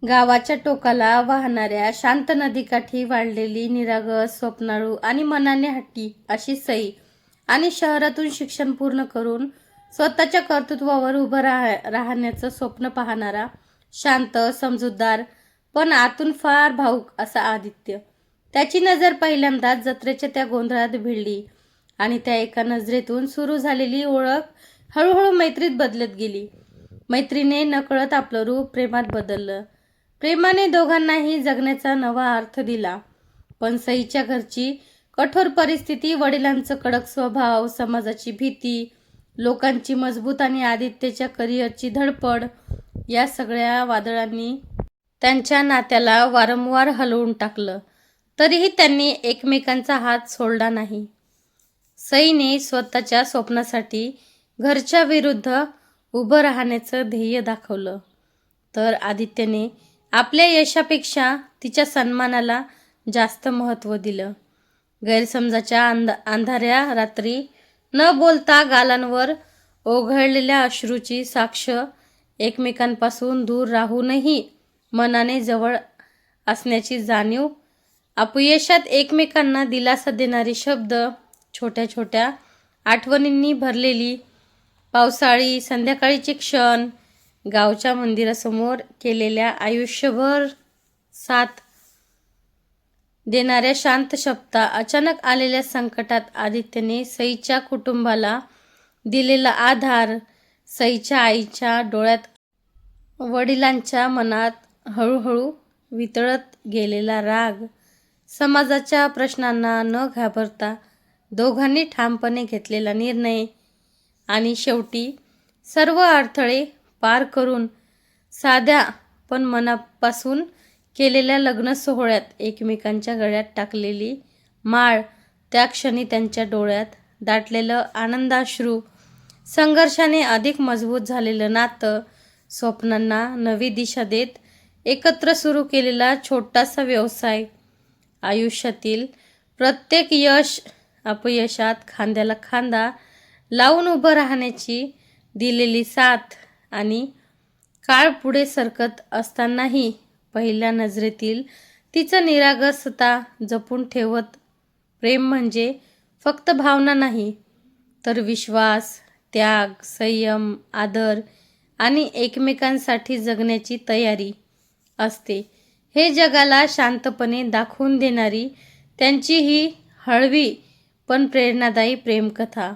गावाच्या टोकाला वाहणाऱ्या शांत नदीकाठी वाढलेली निरागस, स्वप्नाळू आणि मनाने हट्टी अशी सई आणि शहरातून शिक्षण पूर्ण करून स्वतःच्या कर्तृत्वावर उभं राहण्याचं स्वप्न पाहणारा शांत, समजूतदार पण आतून फार भावुक असा आदित्य. त्याची नजर पहिल्यांदाच जत्रेच्या त्या गोंधळात भिडली आणि त्या एका नजरेतून सुरू झालेली ओळख हळूहळू मैत्रीत बदलत गेली. मैत्रीने नकळत आपलं रूप प्रेमात बदललं. प्रेमाने दोघांनाही जगण्याचा नवा अर्थ दिला. पण सईच्या घरची कठोर परिस्थिती, वडिलांचं कडक स्वभाव, समाजाची भीती, लोकांची मजबूत आणि आदित्यच्या करिअरची धडपड या सगळ्या वादळांनी त्यांच्या नात्याला वारंवार हलवून टाकलं. तरीही त्यांनी एकमेकांचा हात सोडला नाही. सईने स्वतःच्या स्वप्नासाठी घरच्या विरुद्ध उभं राहण्याचं ध्येय दाखवलं, तर आदित्यने आपल्या यशापेक्षा तिच्या सन्मानाला जास्त महत्त्व दिलं. गैरसमजाच्या अंधाऱ्या रात्री न बोलता गालांवर ओघळलेल्या अश्रूची साक्ष, एकमेकांपासून दूर राहूनही मनाने जवळ असण्याची जाणीव, अपयशात एकमेकांना दिलासा देणारे शब्द, छोट्या छोट्या आठवणींनी भरलेली पावसाळी संध्याकाळीचे क्षण, गावच्या मंदिरासमोर केलेल्या आयुष्यभर साथ देणाऱ्या शांत शब्दा, अचानक आलेल्या संकटात आदित्यने सईच्या कुटुंबाला दिलेला आधार, सईच्या आईच्या डोळ्यात, वडिलांच्या मनात हळूहळू वितळत गेलेला राग, समाजाच्या प्रश्नांना न घाबरता दोघांनी ठामपणे घेतलेला निर्णय आणि शेवटी सर्व अडथळे पार करून साध्या पण मनापासून केलेल्या लग्न सोहळ्यात एकमेकांच्या गळ्यात टाकलेली माळ, त्या क्षणी त्यांच्या डोळ्यात दाटलेलं आनंदाश्रू, संघर्षाने अधिक मजबूत झालेलं नातं, स्वप्नांना नवी दिशा देत एकत्र सुरू केलेला छोटासा व्यवसाय, आयुष्यातील प्रत्येक यश अपयशात खांद्याला खांदा लावून उभं राहण्याची दिलेली साथ आणि काळ पुढे सरकत असतानाही पहिल्या नजरेतील तिचं निरागसता जपून ठेवत. प्रेम म्हणजे फक्त भावना नाही, तर विश्वास, त्याग, संयम, आदर आणि एकमेकांसाठी जगण्याची तयारी असते, हे जगाला शांतपणे दाखवून देणारी त्यांची ही हळवी पण प्रेरणादायी प्रेमकथा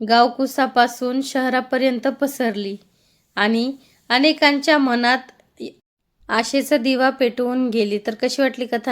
गावकुसापासून शहरापर्यंत पसरली आणि अनेकांच्या मनात आशेचा दिवा पेटवून गेली. तर कशी वाटली कथा?